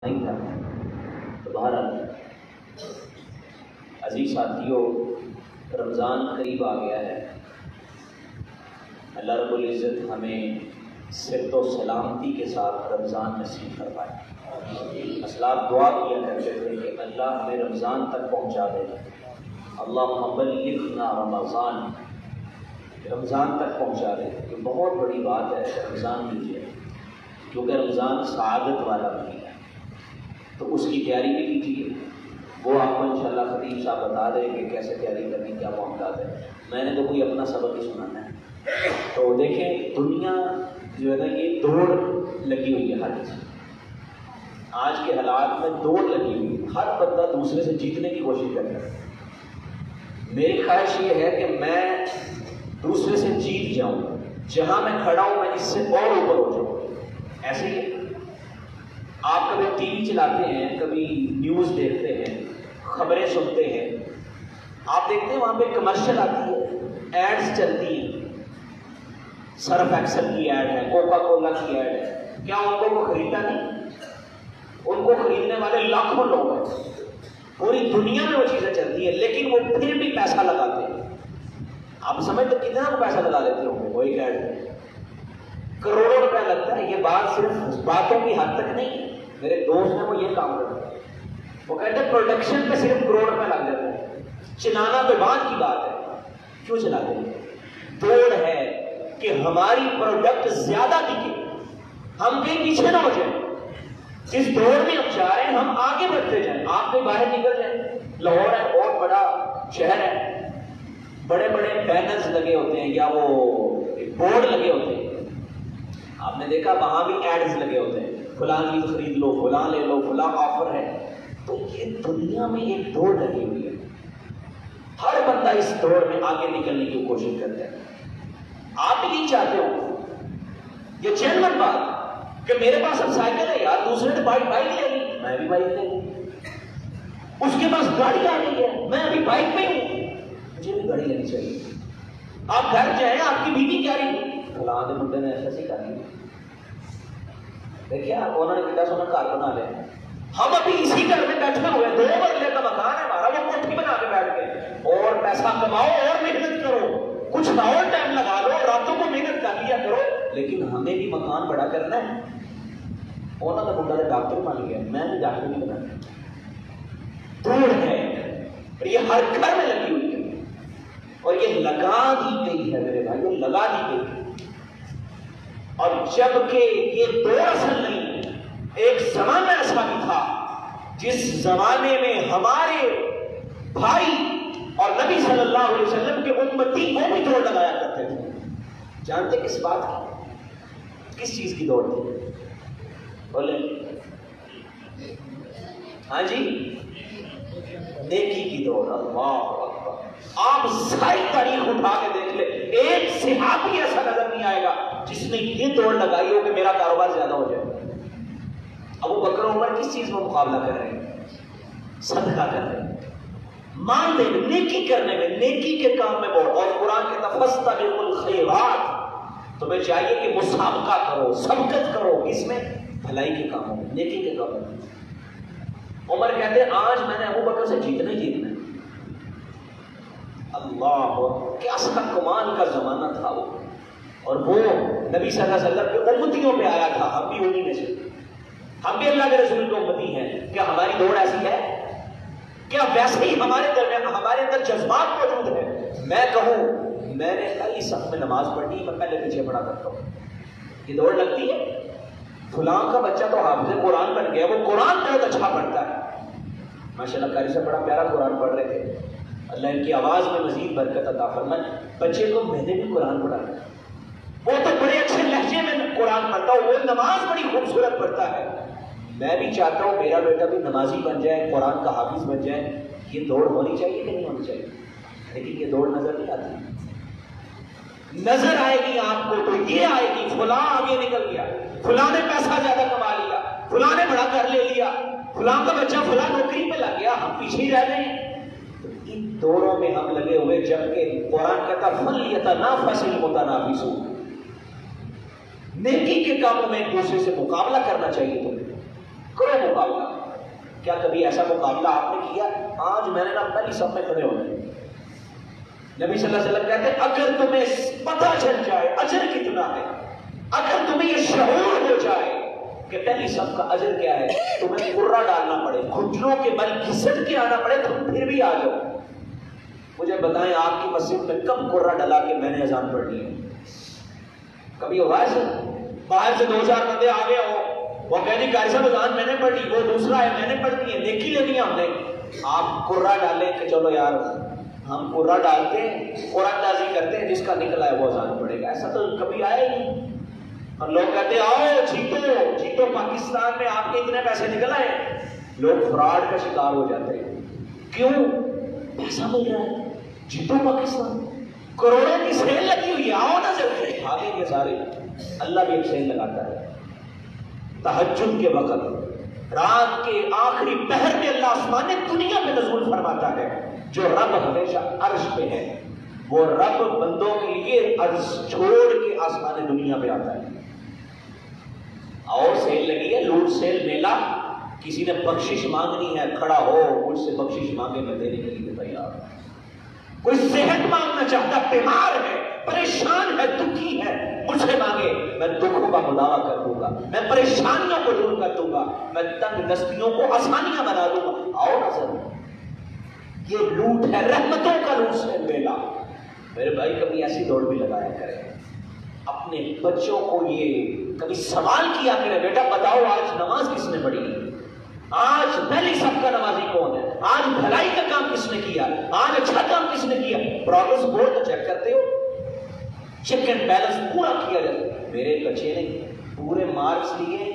نہیں تھا۔ تو بہرحال عزیز ساتھیوں، رمضان قریب آ گیا ہے۔ اللہ رب العزت ہمیں صحت و سلامتی کے ساتھ رمضان نصیب فرمائے۔ اسلاف دعا کیا کرتے تھے کہ اللہ ہمیں رمضان تک پہنچا دے، اللہم بلغنا رمضان، رمضان تک پہنچا دے۔ یہ بہت بڑی بات ہے رمضان کیجیے، کیونکہ رمضان سعادت والا مہینہ ہے، تو اس کی تیاری بھی کیجیے۔ وہ آپ کو انشاءاللہ خطیب صاحب بتا دیں کہ کیسے تیاری کرنی، کیا معاملات ہے۔ میں نے تو کوئی اپنا سبق ہی سنانا ہے۔ تو دیکھیں دنیا جو ہے نا یہ دوڑ لگی ہوئی ہے، ہر کسی آج کے حالات میں دوڑ لگی ہوئی ہے، ہر بندہ دوسرے سے جیتنے کی کوشش کر رہا ہے۔ میری خواہش یہ ہے کہ میں دوسرے سے جیت جاؤں، جہاں میں کھڑا ہوں میں اس سے اور اوپر ہو جاؤں۔ ایسے ہی آپ کبھی ٹی وی چلاتے ہیں، کبھی نیوز دیکھتے ہیں، خبریں سنتے ہیں، آپ دیکھتے ہیں وہاں پہ کمرشل آتی ہے، ایڈز چلتی ہیں، سرف ایکسل کی ایڈ ہے، کوکا کولا کی ایڈ ہے۔ کیا ان کو کوئی خریدتا نہیں؟ ان کو خریدنے والے لاکھوں لوگ ہیں، پوری دنیا میں وہ چیزیں چلتی ہیں، لیکن وہ پھر بھی پیسہ لگاتے ہیں۔ آپ سمجھتے کتنا وہ پیسہ لگا دیتے ہوں گے؟ وہ ایک ایڈ میں کروڑوں روپیہ لگتا ہے۔ یہ بات صرف باتوں کی حد تک نہیں ہے، میرے دوست ہیں وہ یہ کام کرتے ہیں، وہ کہتے ہیں پروڈکشن پہ صرف کروڑ روپے لگ جاتے ہیں، چلانا تو بعد کی بات ہے۔ کیوں چلاتے ہیں؟ دوڑ ہے کہ ہماری پروڈکٹ زیادہ بکے، ہم کہیں پیچھے نہ ہو جائیں۔ جس دوڑ میں ہم جا رہے ہیں ہم آگے بڑھتے جائیں، آپ کہیں باہر نکل جائیں۔ لاہور ہے بہت بڑا شہر ہے، بڑے بڑے بینرز لگے ہوتے ہیں یا وہ بورڈ لگے ہوتے ہیں، آپ نے دیکھا وہاں بھی ایڈز لگے ہوتے ہیں، فلاں چیز خرید لو، فلاں لے لو، فلاں آفر ہے۔ تو یہ دنیا میں ایک دوڑ لگی ہوئی ہے، ہر بندہ اس دوڑ میں آگے نکلنے کی کوشش کرتا ہے۔ آپ بھی نہیں چاہتے ہو، یہ جنرل بات کہ میرے پاس اب سائیکل ہے یار، دوسرے نے بائک لے لی، میں بھی بائک لے لی۔ اس کے پاس گاڑی آ گئی ہے، میں ابھی بائک پہ ہوں، مجھے بھی گاڑی لینی چاہیے۔ آپ گھر جائیں، آپ کی بیوی کیا رہی، فلاں دے بندے نے ایسا سی کر لیا، دیکھیے انہوں نے کتنا سونا گھر بنا لیا۔ ہم ابھی اسی گھر میں بیٹھے ہوئے، 2 منزلے کا مکان ہے ہمارا، وہ کوٹھی بنا کے بیٹھ گئے۔ اور پیسہ کماؤ اور محنت کرو، کچھ نہ اور ٹائم لگا لو، راتوں کو محنت کر لیا کرو، لیکن ہمیں بھی مکان بڑا کرنا ہے۔ انہوں نے بندہ ڈاکٹر بن گیا، میں بھی ڈاکٹر نہیں بنا۔ دوڑ ہے اور یہ ہر گھر میں لگی ہوئی ہے، اور یہ لگا دی گئی ہے میرے بھائی، یہ لگا دی گئی ہے۔ اور جبکہ یہ دوڑ اصل نہیں ہے، ایک زمانہ ایسا بھی تھا جس زمانے میں ہمارے بھائی اور نبی صلی اللہ علیہ وسلم کے امتی کو بھی دوڑ لگایا کرتے تھے۔ جانتے کس بات کی، کس چیز کی دوڑ تھی؟ بولے ہاں جی، نیکی کی دوڑ۔ اللہ اکبر، آپ ساری تاریخ اٹھا کے دیکھ لیں، ایک صحابی ایسا نظر نہیں آئے گا جس نے یہ دوڑ لگائی ہو کہ میرا کاروبار زیادہ ہو جائے۔ ابو بکر عمر کس چیز میں مقابلہ کر رہے ہیں؟ صدقہ کر رہے ہیں، مان دیں، نیکی کرنے میں، نیکی کے کام میں بہت۔ اور قرآن کے فاستبقوا الخیرات، تمہیں چاہیے کہ مسابقہ کرو، سبقت کرو، اس میں بھلائی کے کاموں میں، نیکی کے کاموں میں۔ عمر کہتے ہیں آج میں نے ابو بکر سے جیتنا ہی جیتنا ہے۔ اللہ، کیا سا کمال کا زمانہ تھا وہ، اور وہ نبی صلی اللہ علیہ وسلم کے امتیوں پہ آیا تھا، ہم بھی انہی میں سے، ہم بھی اللہ کے رسول کے امتی ہیں۔ کیا ہماری دوڑ ایسی ہے؟ کیا ویسے ہی ہمارے درمیان، ہمارے اندر جذبات موجود ہیں؟ میں کہوں میں نے کل اس صف میں نماز پڑھی، میں پہلے پیچھے پڑھا کرتا ہوں، یہ دوڑ لگتی ہے؟ فلاں کا بچہ تو حافظ قرآن بن گیا، وہ قرآن بہت اچھا پڑھتا ہے، ماشاءاللہ قاری سے بڑا پیارا قرآن پڑھ رہے تھے، اللہ ان کی آواز میں مزید برکت عطا فرمائے۔ بچے کو میں نے بھی قرآن پڑھا ہے، وہ تو بڑے اچھے لہجے میں قرآن پڑھتا ہوں، وہ نماز بڑی خوبصورت پڑھتا ہے۔ میں بھی چاہتا ہوں میرا بیٹا بھی نمازی بن جائے، قرآن کا حافظ بن جائے۔ یہ دوڑ ہونی چاہیے کہ نہیں ہونی چاہیے؟ لیکن یہ دوڑ نظر نہیں آتی، نظر آئے گی آپ کو تو یہ آئے گی فلاں آگے نکل گیا، فلاں نے پیسہ زیادہ کما لیا، فلاں نے بڑا گھر لے لیا، فلاں کا بچہ فلاں نوکری پہ لگ گیا، ہم پیچھے ہی رہ گئے ہیں۔ تو ان دوڑوں میں ہم لگے ہوئے، جبکہ قرآن کہتا فَلْيَتَنَافَسِ الْمُتَنَافِسُونَ، نیکی کے کاموں میں ایک دوسرے سے مقابلہ کرنا چاہیے، تو کرو مقابلہ، کیا کبھی ایسا مقابلہ آپ نے کیا؟ آج میں نے نا پہلی صف میں کھڑے ہونا ہے. نبی صلی اللہ علیہ وسلم کہتے ہیں اگر تمہیں پتہ چل جائے اجر کتنا ہے، اگر تمہیں یہ شعور ہو جائے کہ پہلی صف کا اجر کیا ہے، تمہیں قرہ ڈالنا پڑے، گھٹنوں کے بل گھسٹ کے آنا پڑے، تم پھر بھی آ جاؤ. مجھے بتائیں آپ کی مسجد میں کب قرہ ڈلا کے میں نے اذان پڑھنی ہے؟ کبھی ہوا ہے سر؟ باہر سے 2-4 بندے آ گئے ہو، وہ کہنے قاری صاحب اذان میں نے پڑھی، وہ دوسرا ہے میں نے پڑھنی ہے، نیکی لینی ہے ہم نے. آپ قرہ ڈالیں کہ چلو یار ہم قرہ ڈال کے قرآن اندازی کرتے ہیں، جس کا نکلا ہے وہ اذان پڑھے گا. ایسا تو کبھی آیا ہی نہیں. اور لوگ کہتے ہیں آؤ جیتو پاکستان میں آپ کے اتنے پیسے نکل آئے. لوگ فراڈ کا شکار ہو جاتے ہیں. کیوں؟ پیسہ مل رہا ہے. جیتو پاکستان، کروڑوں کی سیل لگی ہوئی ہے، آؤ نا جلدی. آگے کے سارے اللہ بھی ایک سیل لگاتا ہے. تہجد کے وقت رات کے آخری پہر میں اللہ آسمان دنیا میں نزول فرماتا ہے. جو رب ہمیشہ عرش پہ ہے، وہ رب بندوں کے لیے عرش چھوڑ کے آسمان دنیا پہ آتا ہے. اور سیل لگی ہے، لوٹ سیل میلہ. کسی نے بخشش مانگنی ہے، کھڑا ہو، مجھ سے بخشش مانگے، میں دینے کے لیے تیار. کوئی صحت مانگنا چاہتا، بیمار ہے، پریشان ہے، دکھی ہے، مجھ سے مانگے، میں دکھوں کا مداوا کر دوں گا، میں پریشانیوں کو دور کر دوں گا، میں تنگ دستیوں کو آسانیاں بنا دوں گا. آؤ نا سر، یہ لوٹ ہے، رحمتوں کا لوٹ سے میلہ. میرے بھائی کبھی ایسی دوڑ بھی لگایا کریں. اپنے بچوں کو یہ کبھی سوال کیا کریں، بیٹا بتاؤ آج نماز کس نے پڑھی، آج پہلی صف کا نمازی کون ہے، آج بھلائی کا کام کس نے کیا، آج اچھا کام کس نے کیا. پروگرس بورڈ تو چیک کرتے ہو، چیک اینڈ بیلنس پورا کیا جاتا. میرے بچے نے پورے مارکس لیے،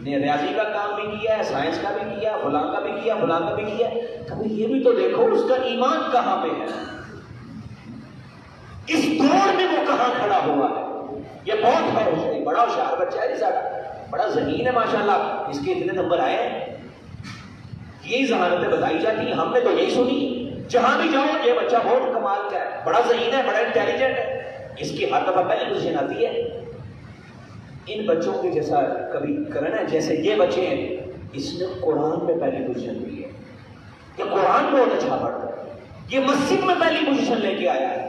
نے ریاضی کا کام بھی کیا ہے، سائنس کا بھی کیا، فلاں کا بھی کیا، فلاں کا بھی کیا. کبھی یہ بھی تو دیکھو اس کا ایمان کہاں پہ ہے، اس دور میں وہ کہاں کھڑا ہوا ہے. یہ بہت ہے، بڑا ہوشیار بچہ ہے سارا، بڑا ذہین ہے ماشاءاللہ، اس کے اتنے نمبر آئے ہیں. یہی ذہانتیں بتائی جاتی ہیں، ہم نے تو یہی سنی. جہاں بھی جاؤ یہ بچہ بہت کمال کا ہے، بڑا ذہین ہے، بڑا انٹیلیجنٹ ہے، اس کی ہر دفعہ پہلی پوزیشن آتی ہے. ان بچوں کے جیسا کبھی کرنا ہے جیسے یہ بچے ہیں. اس نے قرآن میں پہلی پوزیشن لی ہے، یہ قرآن بہت اچھا پڑھتا ہے، یہ مسجد میں پہلی پوزیشن لے کے آیا ہے.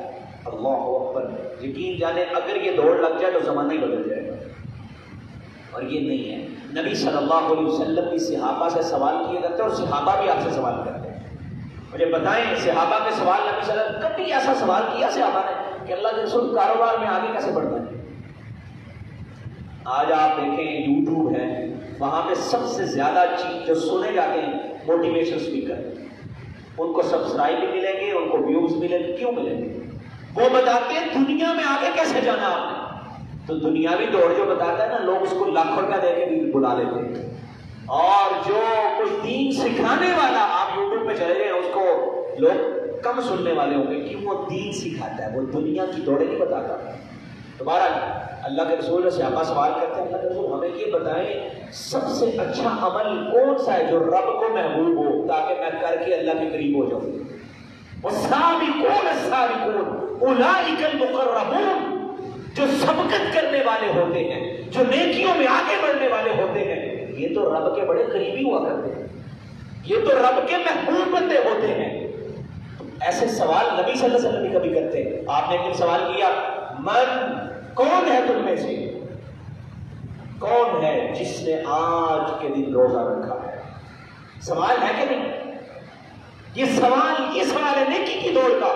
اللہ اکبر. یقین جانے اگر یہ دوڑ لگ جائے تو زمانہ ہی بدل جائے گا. اور یہ نہیں ہے. نبی صلی اللہ علیہ وسلم بھی صحابہ سے سوال کیے کرتے اور صحابہ بھی آپ سے سوال کرتے ہیں. مجھے بتائیں صحابہ کے سوال نبی صلی اللہ علیہ وسلم کبھی ایسا سوال کیا صحابہ نے کہ اللہ کے رسول کاروبار میں آگے کیسے بڑھنا ہے؟ آج آپ دیکھیں یوٹیوب ہے، وہاں پہ سب سے زیادہ چیز جو سنے جاتے ہیں موٹیویشن اسپیکر. ان کو سبسکرائب بھی ملیں گے، ان کو ویوز ملیں گے. کیوں ملیں گے؟ وہ بتاتے ہیں دنیا میں آگے کیسے جانا آپ نے. تو دنیاوی دوڑ جو بتاتا ہے نا، لوگ اس کو لاکھوں روپیہ دے کے بھی بلا لیتے ہیں. اور جو کوئی دین سکھانے والا آپ یوٹیوب پہ چلے گئے، اس کو لوگ کم سننے والے ہوں گے. کیوں؟ وہ دین سکھاتا ہے، وہ دنیا کی دوڑیں نہیں بتاتا. دوبارہ اللہ کے رسول سے آپ سوال کرتے ہیں، اللہ کے رسول ہمیں یہ بتائیں سب سے اچھا عمل کون سا ہے جو رب کو محبوب ہو، تاکہ میں کر کے اللہ کے قریب ہو جاؤں. والسابقون السابقون اولئک المقربون. جو سبقت کرنے والے ہوتے ہیں، جو نیکیوں میں آگے بڑھنے والے ہوتے ہیں، یہ تو رب کے بڑے قریبی ہوا کرتے ہیں، یہ تو رب کے محبوب بندے ہوتے ہیں. ایسے سوال نبی صلی اللہ علیہ وسلم بھی کبھی کرتے ہیں. آپ نے ایک سوال کیا، من کون ہے تم میں سے، کون ہے جس نے آج کے دن روزہ رکھا ہے؟ سوال ہے کہ نہیں؟ یہ سوال ہے نیکی کی دوڑ کا.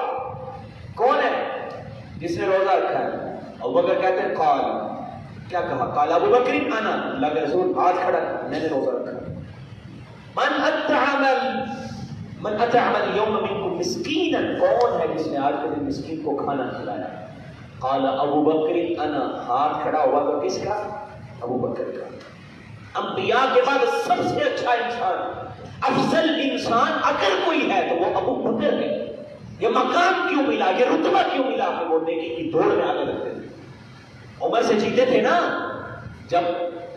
کون ہے جس نے روزہ رکھا ہے؟ ابوبکر کہتے ہیں قال. کیا کہا؟ قال ابوبکر انا. اللہ کے رسول ہاتھ کھڑا، میں نے روزہ رکھا. من اطعم اليوم منكم مسکینا. کون ہے جس نے آج کے دن مسکین کو کھانا کھلایا؟ قال ابوبکر انا. ہاتھ کھڑا ہوا تو کس کا؟ ابوبکر کا. انبیاء کے بعد سب سے اچھا انسان، افضل انسان اگر کوئی ہے تو وہ ابوبکر ہے. یہ مقام کیوں ملا، یہ رتبہ کیوں ملا کہ وہ نیکی کی دوڑ میں آگے لگتے تھے؟ عمر سے جیتے تھے نا، جب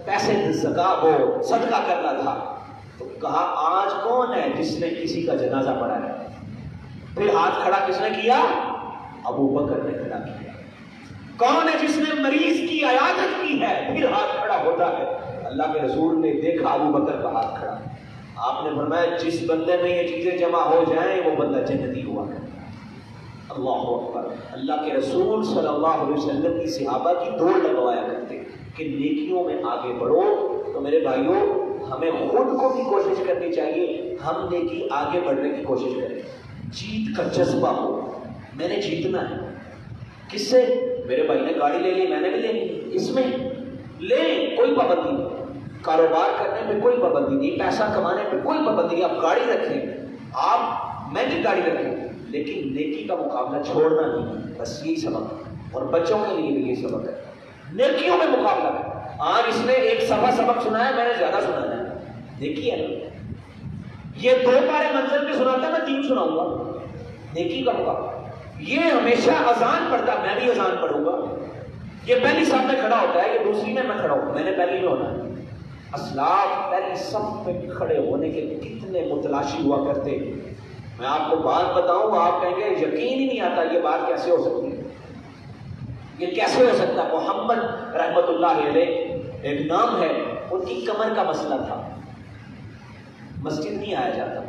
پیسے زکات وہ صدقہ کرنا تھا تو کہا آج کون ہے جس نے کسی کا جنازہ پڑھا ہے؟ پھر ہاتھ کھڑا کس نے کیا؟ ابوبکر نے کھڑا کیا. کون ہے جس نے مریض کی عیادت کی ہے؟ پھر ہاتھ کھڑا ہوتا ہے. اللہ کے رسول نے دیکھا ابوبکر کا ہاتھ کھڑا. آپ نے فرمایا جس بندے میں یہ چیزیں جمع ہو جائیں وہ بندہ جنتی ہوا ہے۔ اللہ اکبر۔ اللہ کے رسول صلی اللہ علیہ وسلم کی صحابہ کی دوڑ لگوایا کرتے کہ نیکیوں میں آگے بڑھو۔ تو میرے بھائیوں ہمیں خود کو بھی کوشش کرنی چاہیے ہم نیکی آگے بڑھنے کی کوشش کریں، جیت کا جذبہ ہو، میں نے جیتنا ہے۔ کس سے؟ میرے بھائی نے گاڑی لے لی میں نے بھی لے لی، اس میں لیں، کوئی پابندی نہیں، کاروبار کرنے پہ کوئی پابندی نہیں، پیسہ کمانے پہ کوئی پابندی نہیں، آپ گاڑی رکھیں، آپ میں بھی گاڑی رکھیں، لیکن نیکی کا مقابلہ چھوڑنا نہیں، بس یہی سبق ہے۔ اور بچوں کے لیے بھی یہی سبق ہے، نیکیوں میں مقابلہ ہے۔ آج اس نے ایک صفحہ سبق سنا ہے، میں نے زیادہ سنا ہے، دیکھیے یہ 2 پارے منزل پہ سناتا ہے، میں 3 سناؤں گا، نیکی کا مقابلہ۔ یہ ہمیشہ اذان پڑھتا، میں بھی اذان پڑھوں گا، یہ پہلی صف میں کھڑا ہوتا ہے، یہ دوسری میں کھڑا ہوں، میں نے پہلی میں ہونا ہے۔ اسلاف پہلی صف میں کھڑے ہونے کے کتنے متلاشی ہوا کرتے، میں آپ کو بات بتاؤں آپ کہیں گے یقین ہی نہیں آتا یہ بات کیسے ہو سکتی ہے، یہ کیسے ہو سکتا ہے۔ محمد رحمت اللہ علیہ ایک نام ہے، ان کی کمر کا مسئلہ تھا، مسجد نہیں آیا جاتا،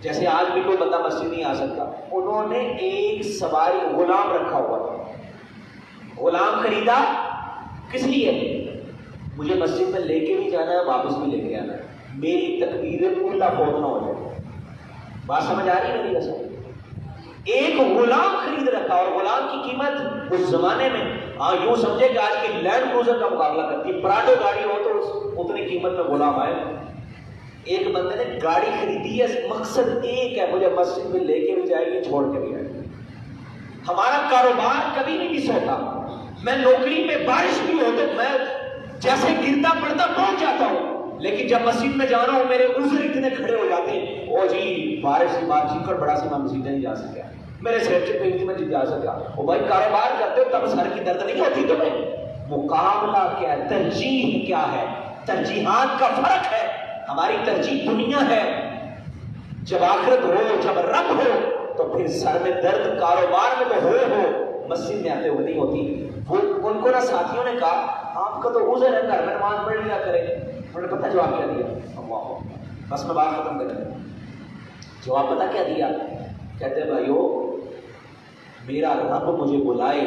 جیسے آج بھی کوئی بندہ مسجد نہیں آ سکتا۔ انہوں نے ایک سواری غلام رکھا ہوا تھا، غلام خریدا کس لیے؟ مجھے مسجد میں لے کے بھی جانا ہے، واپس بھی لے کے آنا ہے، میری تکبیریں الٹا فوت نہ ہو جائے۔ بات سمجھ آ رہی ہے میری رسول؟ ایک غلام خرید رکھا، اور غلام کی قیمت اس زمانے میں یوں سمجھے کہ آج کی لینڈ کروزر کا مقابلہ کرتی ہے، پراڈو گاڑی ہو تو اتنی قیمت میں غلام آئے۔ ایک بندے نے گاڑی خریدی ہے، مقصد ایک ہے مجھے مسجد میں لے کے بھی جائے گی، چھوڑ کے بھی آئے گی۔ ہمارا کاروبار کبھی نہیں مس ہوتا، میں نوکری میں بارش بھی ہو تو میں جیسے گرتا پڑتا پہنچ جاتا ہوں، لیکن جب مسجد میں جانا ہوں میرے عذر اتنے کھڑے ہو جاتے ہیں، او جی بارش سے بات چیکڑ بڑا سی میں مسجد نہیں جا سکا، میرے سیفٹی پہ میں جا سکا۔ او بھائی کاروبار کرتے ہو تب سر کی درد نہیں ہوتی تمہیں؟ مقابلہ کیا ہے، ترجیح کیا ہے، ترجیحات کا فرق ہے۔ ہماری ترجیح دنیا ہے، جب آخرت ہو جب رب ہو تو پھر سر میں درد کاروبار میں تو ہو مسجد میں آتے ہوئے نہیں ہوتی۔ ان کو نہ ساتھیوں نے کہا آپ کا تو عذر ہے، گھر میں نماز پڑھ لیا کرے، انہوں نے پتہ جواب کیا دیا؟ اللہ، بس میں بات ختم کر دوں، جواب پتہ کیا دیا؟ کہتے ہیں بھائیو میرا رب مجھے بلائے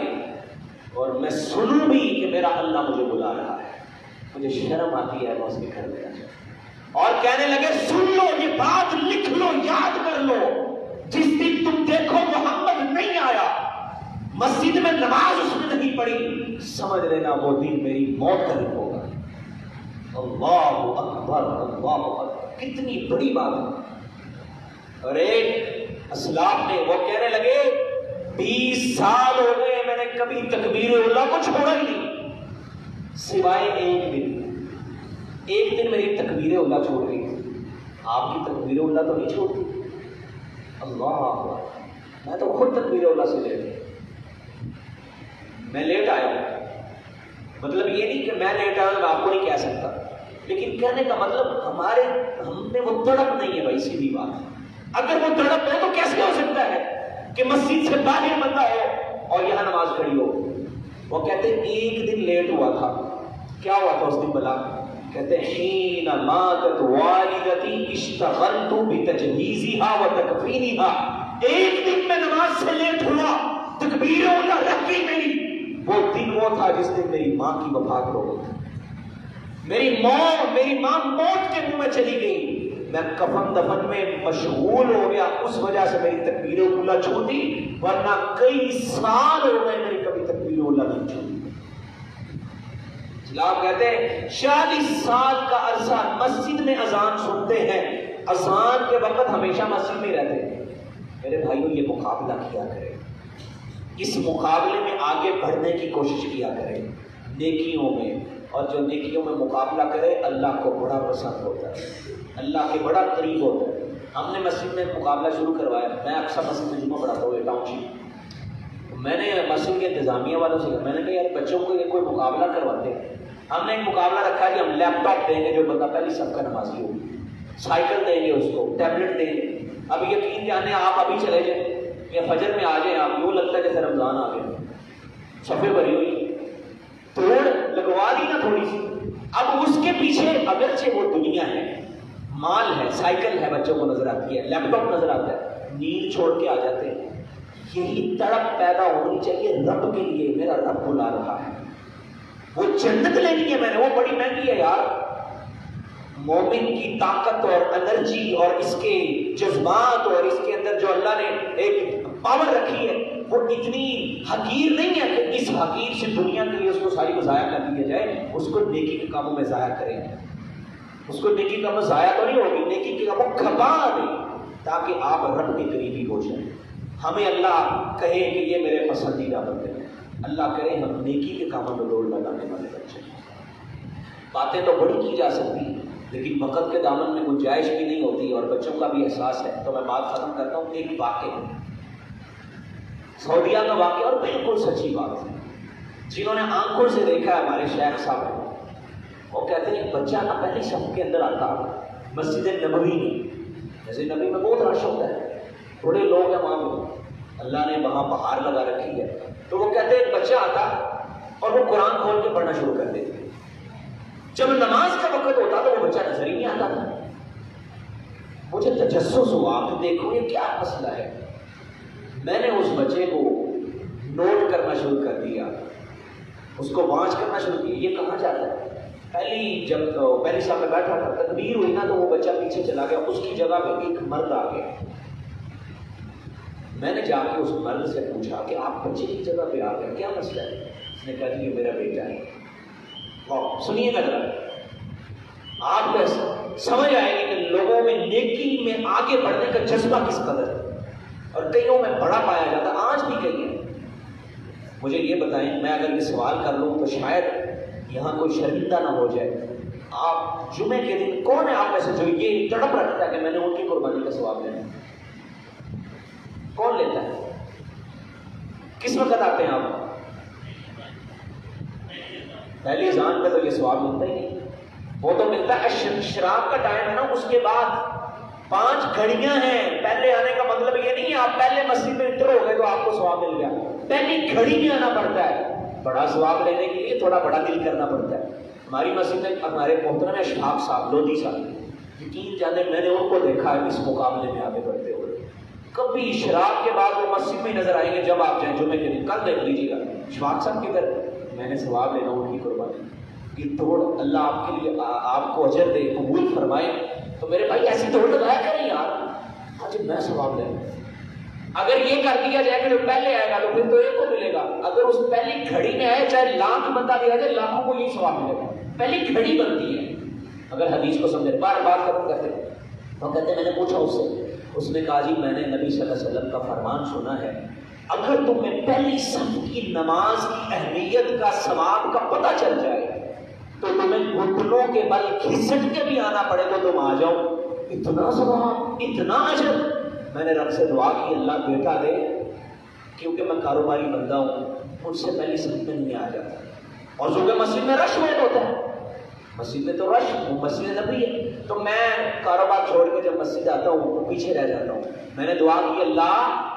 اور میں سنوں بھی کہ میرا اللہ مجھے بلا رہا ہے، مجھے شرم آتی ہے میں اس کے گھر میں آ جاؤں۔ اور کہنے لگے سن لو یہ بات، لکھ لو، یاد کر لو، جس دن تم دیکھو محمد نہیں آیا، مسجد میں نماز اس نے نہیں پڑھی، سمجھ لینا وہ دن میری موت کا دن ہوگا۔ اللہ اکبر، اللہ اکبر، کتنی بڑی بات ہے۔ اور ایک اسلاف نے وہ کہنے لگے 20 سال ہو گئے میں نے کبھی تکبیر اللہ کو چھوڑا ہی نہیں، سوائے ایک دن میری تکبیر اللہ چھوڑ گئی۔ آپ کی تکبیر اللہ تو نہیں چھوڑتی؟ اللہ، میں تو خود تکبیر اللہ سے لیٹ، میں لیٹ آیا، مطلب یہ نہیں کہ میں لیٹ آیا میں آپ کو نہیں کہہ سکتا، لیکن کہنے کا مطلب ہم میں وہ تڑپ نہیں ہے بھائی، سیدھی بات۔ اگر وہ تڑپ ہے تو کیسے ہو سکتا ہے کہ مسجد سے باہر بندہ ہو اور یہاں نماز کھڑی ہو؟ وہ کہتے ہیں ایک دن لیٹ ہوا تھا، کیا ہوا تھا اس دن بلا؟ کہتے ہیں حین ماتت والدتی اشتغلت بتجہیزها وتکفینها، ایک دن میں نماز سے لیٹ ہوا، تکبیر اللہ رہ گئی میری، وہ دن وہ تھا جس دن میری ماں کی وفات ہو گئی، میری ماں موت کے منہ میں چلی گئی، میں کفن دفن میں مشغول ہو گیا، اس وجہ سے میری تکبیر اللہ چھوٹی، ورنہ کئی سال ہو گئے میری کبھی تکبیر اللہ نہیں چھوٹی۔ آپ کہتے ہیں 40 سال کا عرصہ مسجد میں اذان سنتے ہیں، اذان کے وقت ہمیشہ مسجد میں رہتے ہیں۔ میرے بھائیوں یہ مقابلہ کیا کرے، اس مقابلے میں آگے بڑھنے کی کوشش کیا کرے نیکیوں میں، اور جو نیکیوں میں مقابلہ کرے اللہ کو بڑا پسند ہوتا ہے، اللہ کے بڑا قریب ہوتا ہے۔ ہم نے مسجد میں مقابلہ شروع کروایا، میں اکثر مسجد میں جمعہ پڑھاتا ہوں ٹاؤن شپ، میں نے مسجد کے انتظامیہ والوں سے میں نے کہا یار بچوں کو یہ کوئی مقابلہ کرواتے ہیں، ہم نے ایک مقابلہ رکھا کہ ہم لیپ ٹاپ دیں گے جو بندہ پہلی سب کا نمازی ہو، سائیکل دیں گے اس کو، ٹیبلٹ دیں گے۔ اب یقین جانے آپ ابھی چلے جائیں یا فجر میں آ جائیں، آپ یوں لگتا ہے جیسے رمضان آ گئے، صفے بھری ہوئی، توڑ لگوا دی نا تھوڑی سی، اب اس کے پیچھے اگرچہ وہ دنیا ہے مال ہے، سائیکل ہے بچوں کو نظر آتی ہے، لیپ ٹاپ نظر آتا ہے، نیند چھوڑ کے آ جاتے ہیں۔ یہی تڑپ پیدا ہونی چاہیے رب کے لیے، میرا رب بلا رہا ہے، وہ جنت لینی ہے میں نے، وہ بڑی مہنگی ہے یار۔ مومن کی طاقت اور انرجی اور اس کے جذبات اور اس کے اندر جو اللہ نے ایک پاور رکھی ہے وہ اتنی حقیر نہیں ہے کہ اس حقیر سے دنیا کے لیے اس کو ساری کو ضائع کر دیا جائے، اس کو نیکی کے کاموں میں ضائع کریں، اس کو نیکی کے کاموں ضائع تو نہیں ہوگی، نیکی کے کاموں کھپا دیں تاکہ آپ رب کے قریبی ہو جائیں۔ ہمیں اللہ کہے کہ یہ میرے پسندیدہ بندے ہیں، اللہ کرے ہم نیکی کے کاموں میں دوڑ لگانے والے بچے ہیں۔ باتیں تو بڑی کی جا سکتی ہیں لیکن وقت کے دامن میں گنجائش بھی نہیں ہوتی اور بچوں کا بھی احساس ہے، تو میں بات ختم کرتا ہوں۔ ایک واقعہ سعودیہ کا واقعہ اور بالکل سچی بات ہے، جنہوں نے آنکھوں سے دیکھا ہے ہمارے شیخ صاحب، وہ کہتے ہیں بچہ نہ پہلی صف کے اندر آتا مسجد نبوی میں، جیسے نبی میں بہت رش ہوتا ہے، بڑے لوگ ہیں وہاں پہ، اللہ نے وہاں بہار لگا رکھی ہے، تو وہ کہتے ہیں ایک بچہ آتا اور وہ قرآن کھول کے پڑھنا شروع کر دیتے، جب نماز کا وقت ہوتا تو وہ بچہ نظر ہی نہیں آتا تھا۔ مجھے تجسس ہوا کہ دیکھو یہ کیا مسئلہ ہے، میں نے اس بچے کو نوٹ کرنا شروع کر دیا، اس کو واچ کرنا شروع کیا، یہ کہاں جاتا ہے۔ پہلی صف میں بیٹھا تھا، تکبیر ہوئی نا تو وہ بچہ پیچھے چلا گیا، اس کی جگہ پہ ایک مرد آ گیا۔ میں نے جا کے اس مرد سے پوچھا کہ آپ بچے کی جگہ پہ آ گئے، کیا مسئلہ ہے؟ اس نے کہا جی یہ میرا بیٹا ہے۔ سنیے گا ذرا، آپ کو سمجھ آئے گی کہ لوگوں میں نیکی میں آگے بڑھنے کا جذبہ کس قدر ہے اور کئیوں میں بڑا پایا جاتا، آج بھی کئی ہیں۔ مجھے یہ بتائیں، میں اگر یہ سوال کر لوں تو شاید یہاں کوئی شرمندہ نہ ہو جائے، آپ جمعے کے دن کون ہے آپ میں سے جو یہ تڑپ رکھتا ہے کہ میں نے ان کی قربانی کا ثواب لینا؟ کون لیتا ہے؟ کس وقت آتے ہیں آپ؟ پہلی اذان پہ تو یہ ثواب ملتا ہی نہیں، وہ تو ملتا ہے شراب کا ٹائم ہے نا، اس کے بعد 5 گھڑیاں ہیں۔ پہلے آنے کا مطلب یہ نہیں ہے آپ پہلے مسجد میں انٹر ہو گئے تو آپ کو ثواب مل گیا، پہلی گھڑی میں آنا پڑتا ہے۔ بڑا ثواب لینے کے لیے تھوڑا بڑا دل کرنا پڑتا ہے۔ ہماری مسجد میں ہمارے محترم اشفاق صاحب لودھی صاحب، یقین جانے میں نے ان کو دیکھا ہے اس مقابلے میں آگے بڑھتے ہوئے، کبھی شراب کے بعد وہ مسجد میں نظر آئیں گے جب آپ جائیں جمعے کے دن، کل دیکھ لیجیے گا اشفاق صاحب کدھر، میں نے ثواب لینا ان کی قربانی کی توڑ، اللہ آپ کے لیے آپ کو اجر دے، قبول فرمائے۔ تو میرے بھائی ایسی توڑ لگایا کریں یار، آج میں ثواب لے، اگر یہ کر دیا جائے کہ جو پہلے آئے گا تو پھر تو ایک کو ملے گا، اگر اس پہلی گھڑی میں آئے چاہے لاکھ بندہ بھی آ جائے لاکھوں کو یہ ثواب ملے گا، پہلی گھڑی بنتی ہے۔ اگر حدیث کو سمجھے، بار بار ختم کرتے وہ کہتے میں نے پوچھا اس سے، اس نے کہا جی میں نے نبی صلی اللہ علیہ وسلم کا فرمان سنا ہے، اگر تمہیں پہلی صف کی نماز کی اہمیت کا ثواب کا پتہ چل جائے تو تمہیں گھٹنوں کے بل کھسٹ کے بھی آنا پڑے تو تم آ جاؤ، اتنا ثواب اتنا اجر۔ میں نے رب سے دعا کی اللہ بیٹا دے، کیونکہ میں کاروباری بندہ ہوں، مجھ سے پہلی صف میں نہیں آ جاتا، اور چونکہ مسجد میں رش بہت ہوتا ہے، مسجد میں تو رش، وہ مسجد نبی ہے، تو میں کاروبار چھوڑ کے جب مسجد آتا ہوں تو پیچھے رہ جاتا ہوں۔ میں نے دعا کی اللہ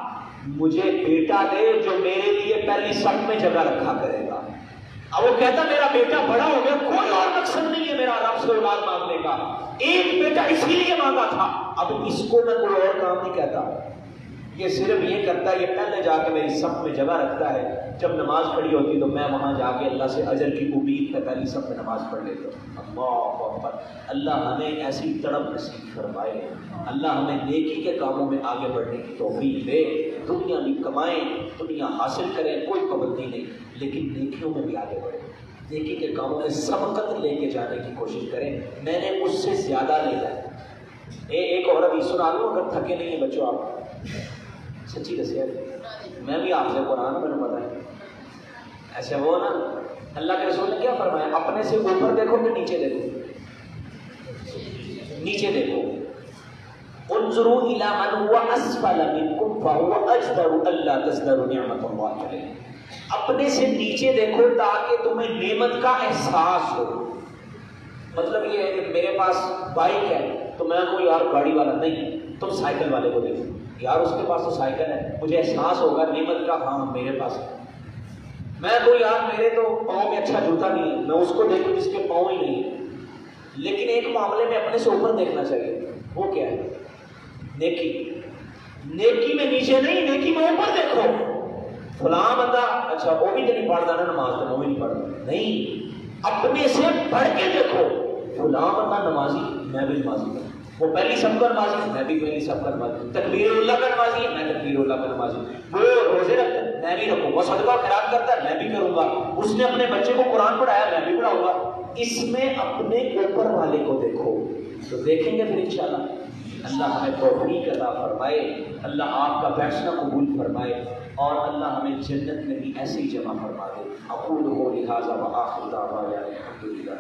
مجھے بیٹا دے جو میرے لیے پہلی صف میں جگہ رکھا کرے گا۔ اب وہ کہتا میرا بیٹا بڑا ہو گیا، کوئی اور مقصد نہیں ہے میرا رب سے اولاد مانگنے کا، ایک بیٹا اسی لیے مانگا تھا، اب اس کو میں کوئی اور کام نہیں کہتا، یہ صرف یہ کرتا ہے، یہ پہلے جا کے میری صف میں جگہ رکھتا ہے، جب نماز پڑھی ہوتی تو میں وہاں جا کے اللہ سے اجر کی امید کا پہلی صف میں نماز پڑھ لیتا ہوں۔ اللہ اکبر، اللہ ہمیں ایسی تڑپ نصیب فرمائے، اللہ ہمیں نیکی کے کاموں میں آگے بڑھنے کی توفیق دے، دنیا بھی کمائیں، دنیا حاصل کریں، کوئی پابندی نہیں، لیکن نیکیوں میں بھی آگے بڑھیں، نیکی کے کاموں میں سبقت لے کے جانے کی کوشش کریں۔ میں نے اس سے زیادہ لینا ہے۔ ایک اور ابھی سنا لوں اگر تھکے نہیں ہیں بچوں، آپ سچی دسیا میں بھی آپ سے قرآن میں نے بتایا ایسے وہ نا، اللہ کے رسول نے کیا فرمایا، اپنے سے اوپر دیکھو کہ نیچے دیکھو، نیچے دیکھو، انظروا الی من هو اسفل منکم فهو اجدر الا تزدروا نعمت اللہ علیکم، اپنے سے نیچے دیکھو تاکہ تمہیں نعمت کا احساس ہو۔ مطلب یہ ہے کہ میرے پاس بائک ہے تو میں کوئی اور گاڑی والا نہیں، تم سائیکل والے کو دیکھو، یار اس کے پاس تو سائیکل ہے، مجھے احساس ہوگا نعمت کا، ہاں میرے پاس ہے۔ میں کوئی یار میرے تو پاؤں میں اچھا جوتا نہیں ہے، میں اس کو دیکھوں جس کے پاؤں ہی نہیں ہے، لیکن ایک معاملے میں اپنے سے اوپر دیکھنا چاہیے، وہ کیا ہے؟ نیکی۔ نیکی میں نیچے نہیں، نیکی میں اوپر دیکھو۔ فلاں بندہ اچھا وہ بھی تو نہیں پڑھتا نا نماز، تو وہ بھی نہیں پڑھتا، نہیں، اپنے سے بڑھ کے دیکھو۔ فلاں بندہ نمازی، میں بھی نمازی ہوں، وہ پہلی سب کا نمازی، میں بھی پہلی سب کا نمازی، تکبیر اللہ کا نمازی، میں تکبیر اللہ کا نمازی، وہ روزے رکھتا ہے میں بھی رکھوں گا، صدقہ خیرات کرتا ہے میں بھی کروں گا، اس نے اپنے بچے کو قرآن پڑھایا میں بھی پڑھاؤں گا۔ اس میں اپنے اوپر والے کو دیکھو تو دیکھیں گے پھر انشاءاللہ۔ اللہ ہمیں توفیق عطا فرمائے، اللہ آپ کا فیصلہ قبول فرمائے، اور اللہ ہمیں جنت میں بھی ایسے ہی جمع فرما دے۔ اقول قولی ھذا وآخر دعوانا الحمد للہ۔